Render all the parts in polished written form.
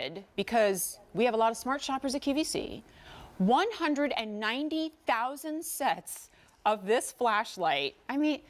started, because we have a lot of smart shoppers at QVC, 190,000 sets of this flashlight. I mean,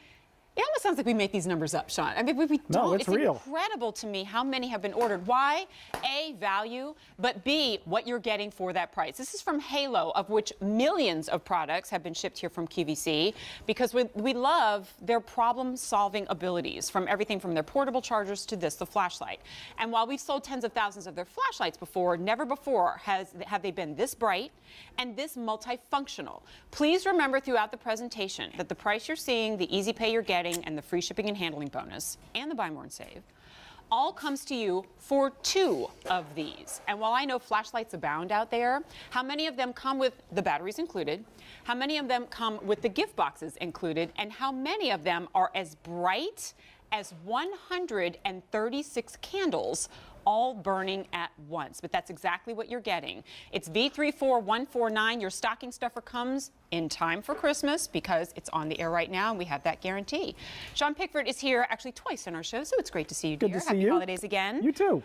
it almost sounds like we make these numbers up, Sean. I mean, we don't. No, it's real. Incredible to me how many have been ordered. Why? A, value, but B, what you're getting for that price. This is from Halo, of which millions of products have been shipped here from QVC, because we love their problem-solving abilities, from everything from their portable chargers to this, the flashlight. And while we've sold tens of thousands of their flashlights before, never before have they been this bright and this multifunctional. Please remember throughout the presentation that the price you're seeing, the easy pay you're getting, and the free shipping and handling bonus, and the buy more and save, all comes to you for 2 of these. And while I know flashlights abound out there, how many of them come with the batteries included? How many of them come with the gift boxes included? And how many of them are as bright as 136 candles, all burning at once? But that's exactly what you're getting. It's V34149. Your stocking stuffer comes in time for Christmas, because it's on the air right now and we have that guarantee. Sean Pickford is here actually twice in our show, so it's great to see you, dear. Good to see Happy you. holidays again. You too.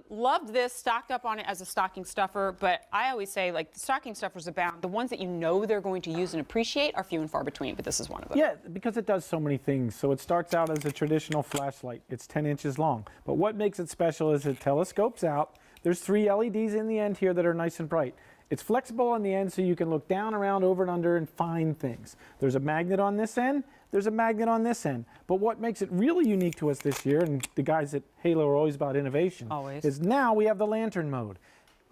Loved this, stocked up on it as a stocking stuffer, but I always say, like, the stocking stuffers abound. The ones that you know they're going to use and appreciate are few and far between, but this is one of them. Yeah, because it does so many things. So it starts out as a traditional flashlight. It's 10 inches long. But what makes it special is it telescopes out. There's 3 LEDs in the end here that are nice and bright. It's flexible on the end, so you can look down, around, over and under and find things. There's a magnet on this end. There's a magnet on this end. But what makes it really unique to us this year, and the guys at Halo are always about innovation, is now we have the lantern mode.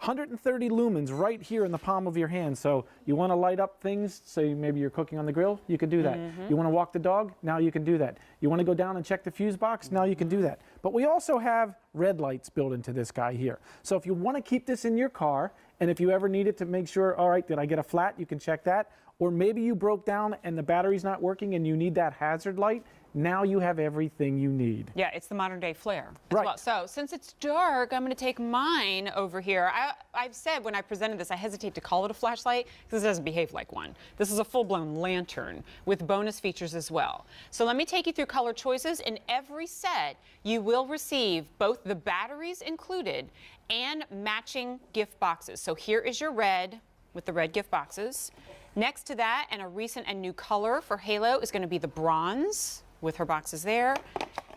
130 lumens right here in the palm of your hand. So you want to light up things, say maybe you're cooking on the grill, you can do that. You want to walk the dog, now you can do that. You want to go down and check the fuse box, now you can do that. But we also have red lights built into this guy here. So if you want to keep this in your car, and if you ever need it to make sure, all right, did I get a flat, you can check that. Or maybe you broke down and the battery's not working and you need that hazard light, now you have everything you need. Yeah, it's the modern day flare as Right. well. So since it's dark, I'm going to take mine over here. I've said when I presented this, I hesitate to call it a flashlight because it doesn't behave like one. This is a full-blown lantern with bonus features as well. So let me take you through color choices. In every set, you will receive both the batteries included and matching gift boxes. So here is your red with the red gift boxes. Next to that, and a recent and new color for Halo, is going to be the bronze with her boxes there.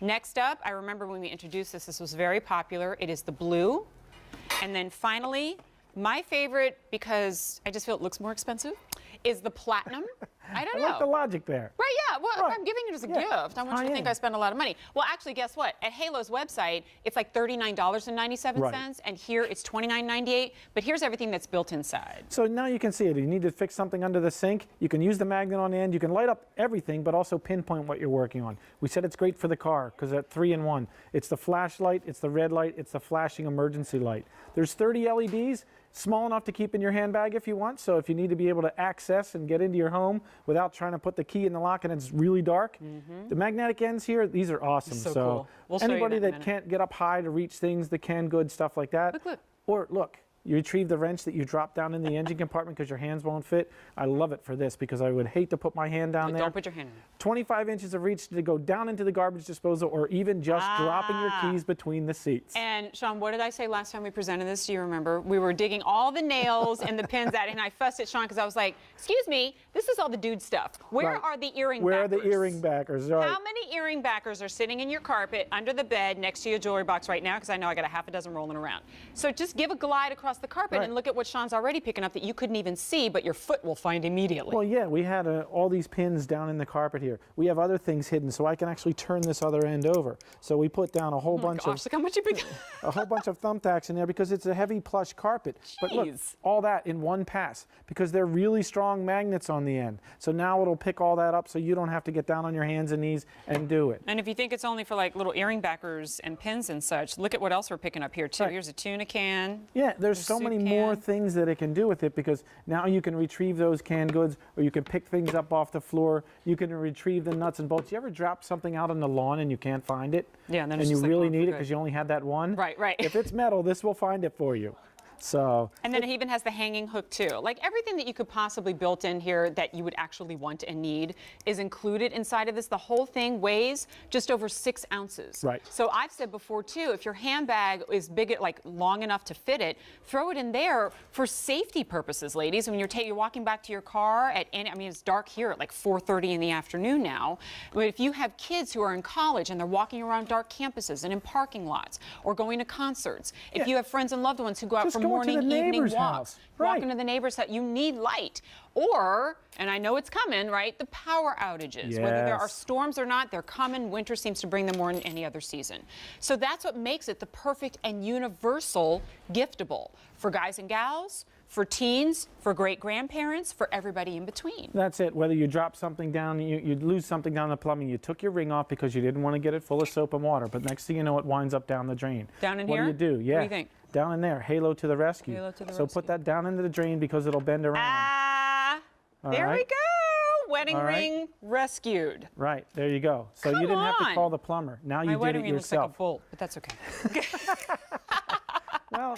Next up, I remember when we introduced this, this was very popular. It is the blue. And then finally, my favorite, because I just feel it looks more expensive, is the platinum. I don't know. I like the logic there. Right, yeah. Well, Right. if I'm giving it as a Yeah. gift, I want you to think I spend a lot of money. Well, actually, guess what? At Halo's website, it's like $39.97, Right. and here it's $29.98. But here's everything that's built inside. So now you can see it. You need to fix something under the sink. You can use the magnet on the end. You can light up everything, but also pinpoint what you're working on. We said it's great for the car because at 3-in-1. It's the flashlight, it's the red light, it's the flashing emergency light. There's 30 LEDs, small enough to keep in your handbag if you want. So if you need to be able to access and get into your home without trying to put the key in the lock and it's really dark, the magnetic ends here, these are awesome. So cool. We'll show you anybody that in a that minute. can't get up high to reach things, the canned goods, stuff like that. Look, look. Or look, you retrieve the wrench that you dropped down in the engine compartment because your hands won't fit. I love it for this because I would hate to put my hand down there. Don't put your hand in it. 25 inches of reach to go down into the garbage disposal or even just dropping your keys between the seats. And Sean, what did I say last time we presented this? Do you remember? We were digging all the nails and the pins out, and I fussed at Sean because I was like, excuse me, this is all the dude stuff. Where Right. are the earring Where backers? are the earring backers? Right. How many earring backers are sitting in your carpet, under the bed, next to your jewelry box right now? Because I know I got a half a dozen rolling around. So just give a glide across the carpet Right. and look at what Sean's already picking up that you couldn't even see, but your foot will find immediately. Well, yeah, we had all these pins down in the carpet here. We have other things hidden, so I can actually turn this other end over. So we put down a whole bunch Gosh, look how much you picked. a whole bunch of thumbtacks in there because it's a heavy plush carpet. But look, Jeez. all that in one pass because they're really strong magnets on the end. So now it'll pick all that up so you don't have to get down on your hands and knees and do it. And if you think it's only for like little earring backers and pins and such, look at what else we're picking up here too. Right. Here's a tuna can. Yeah, there's so soup many can. more things that it can do with it because now you can retrieve those canned goods or you can pick things up off the floor. You can retrieve the nuts and bolts. You ever drop something out on the lawn and you can't find it? Yeah, and then and it's you just like really gone for need it good. because you only had that one? Right, right. If it's metal, this will find it for you. So, and then it even has the hanging hook too. Like everything that you could possibly built in here that you would actually want and need is included inside of this. The whole thing weighs just over 6 ounces. Right. So I've said before too, if your handbag is big, like long enough to fit it, throw it in there for safety purposes, ladies. When you're walking back to your car at any, I mean, it's dark here at like 4:30 in the afternoon now. But if you have kids who are in college and they're walking around dark campuses and in parking lots or going to concerts, if you have friends and loved ones who go out Just for go to morning, the evening neighbor's walks, house. Right. walking to the neighbor's house, you need light. Or, and I know it's coming, right, the power outages. Whether there are Yes. storms or not, they're coming. Winter seems to bring them more than any other season. So that's what makes it the perfect and universal giftable for guys and gals, for teens, for great-grandparents, for everybody in between. that's it. Whether you drop something down, you lose something down the plumbing, you took your ring off because you didn't want to get it full of soap and water, but next thing you know, it winds up down the drain. Down in what here? What do you do? Yeah. What do you think? Down in there. Halo to the rescue. Halo to the so rescue. put that down into the drain because it'll bend around. There we right. go. Wedding All right. ring rescued. Right. There you go. So Come you didn't have to on. call the plumber. Now My you did wedding it ring looks like yourself. a bolt, but that's okay. Well,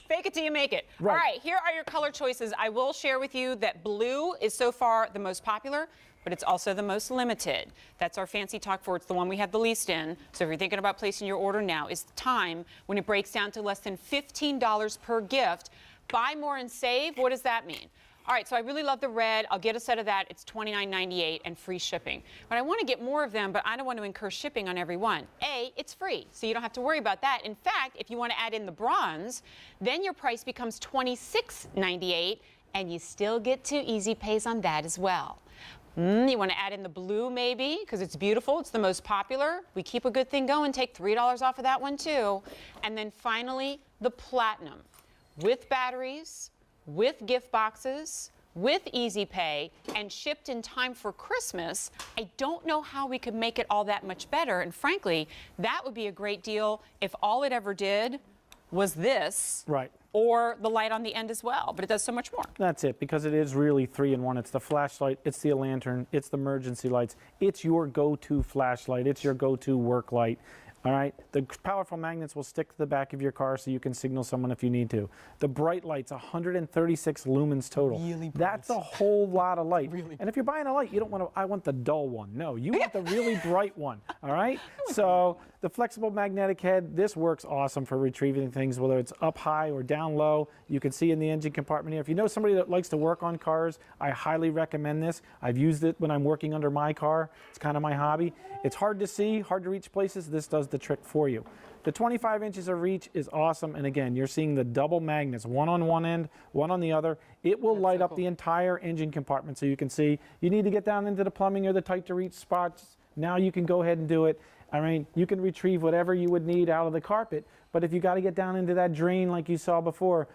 Fake it till you make it. Right. All right, here are your color choices. I will share with you that blue is so far the most popular, but it's also the most limited. That's our fancy talk for it's the one we have the least in. So if you're thinking about placing your order, now is the time when it breaks down to less than $15 per gift. Buy more and save. What does that mean? All right, so I really love the red. I'll get a set of that. It's $29.98 and free shipping. But I want to get more of them, but I don't want to incur shipping on every one. A, it's free, so you don't have to worry about that. In fact, if you want to add in the bronze, then your price becomes $26.98, and you still get 2 easy pays on that as well. You want to add in the blue maybe, because it's beautiful. It's the most popular. We keep a good thing going. Take $3 off of that one too. And then finally, the platinum with batteries, with gift boxes, with easy pay, and shipped in time for Christmas. I don't know how we could make it all that much better. And frankly, that would be a great deal if all it ever did was this. right. Or the light on the end as well, but it does so much more. That's it, because it is really 3-in-1. It's the flashlight, it's the lantern, it's the emergency lights. It's your go-to flashlight. It's your go-to work light. All right, the powerful magnets will stick to the back of your car so you can signal someone if you need to. The bright lights, 136 lumens total. Really bright. That's a whole lot of light. Really? And if you're buying a light, you don't want to, I want the dull one. No, you want the really bright one. All right? So the flexible magnetic head, this works awesome for retrieving things, whether it's up high or down low. You can see in the engine compartment here. If you know somebody that likes to work on cars, I highly recommend this. I've used it when I'm working under my car. It's kind of my hobby. It's hard to see, hard to reach places. This does the trick for you. The 25 inches of reach is awesome. And again, you're seeing the double magnets, one on one end, one on the other. It will light up the entire engine compartment so you can see. You need to get down into the plumbing or the tight to reach spots. Now you can go ahead and do it. I mean, you can retrieve whatever you would need out of the carpet, but if you got to get down into that drain like you saw before,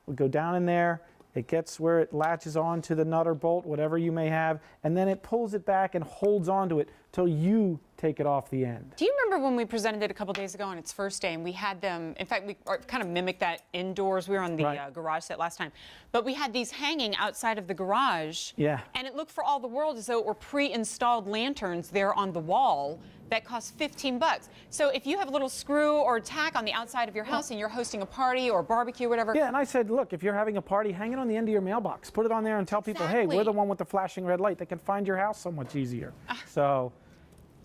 we go down in there, it gets where it latches on to the nut or bolt, whatever you may have, and then it pulls it back and holds onto it till you take it off the end. Do you remember when we presented it a couple days ago on its first day and we had them, in fact, we kind of mimicked that indoors. We were on the Right. garage set last time, but we had these hanging outside of the garage. Yeah. And it looked for all the world as though it were pre-installed lanterns there on the wall that cost $15. So if you have a little screw or tack on the outside of your house and you're hosting a party or a barbecue or whatever. Yeah, and I said, look, if you're having a party, hang it on the end of your mailbox. Put it on there and tell people, hey, we're the one with the flashing red light. They can find your house so much easier. So.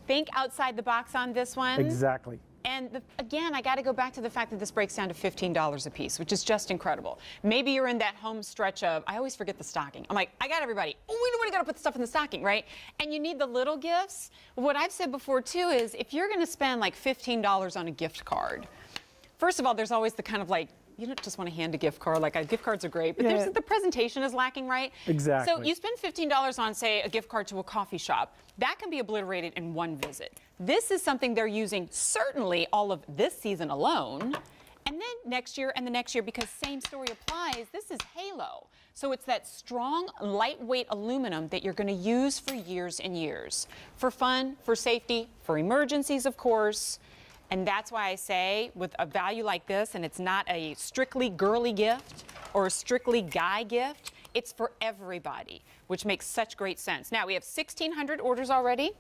Think outside the box on this one. Exactly. And again, I got to go back to the fact that this breaks down to $15 a piece, which is just incredible. Maybe you're in that home stretch of, I always forget the stocking. I'm like, I got everybody. Oh, we got to put stuff in the stocking, right? And you need the little gifts. What I've said before, too, is if you're going to spend like $15 on a gift card, first of all, there's always the kind of like, you don't just want to hand a gift card. Like, gift cards are great, but the presentation is lacking, right? Exactly. So you spend $15 on, say, a gift card to a coffee shop. That can be obliterated in one visit. This is something they're using certainly all of this season alone. And then next year and the next year, because same story applies, this is Halo. So it's that strong, lightweight aluminum that you're going to use for years and years. For fun, for safety, for emergencies, of course. And that's why I say, with a value like this, and it's not a strictly girly gift or a strictly guy gift, it's for everybody, which makes such great sense. Now, we have 1,600 orders already,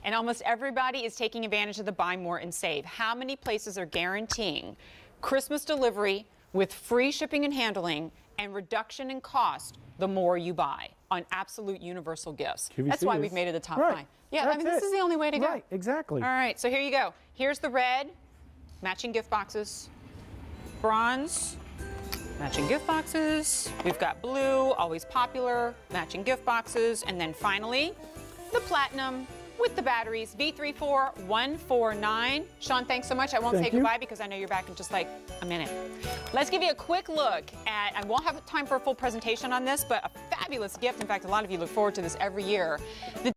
and almost everybody is taking advantage of the buy more and save. How many places are guaranteeing Christmas delivery with free shipping and handling and reduction in cost the more you buy on absolute universal gifts. QVC That's why is. we've made it the top Right. 5. Yeah, I That's mean, this it. is the only way to go. Right, exactly. All right, so here you go. Here's the red, matching gift boxes. Bronze, matching gift boxes. We've got blue, always popular, matching gift boxes. And then finally, the platinum with the batteries, V34149. Sean, thanks so much. I won't Thank say you. goodbye because I know you're back in just like a minute. Let's give you a quick look at, I won't have time for a full presentation on this, but a fabulous gift. In fact, a lot of you look forward to this every year. The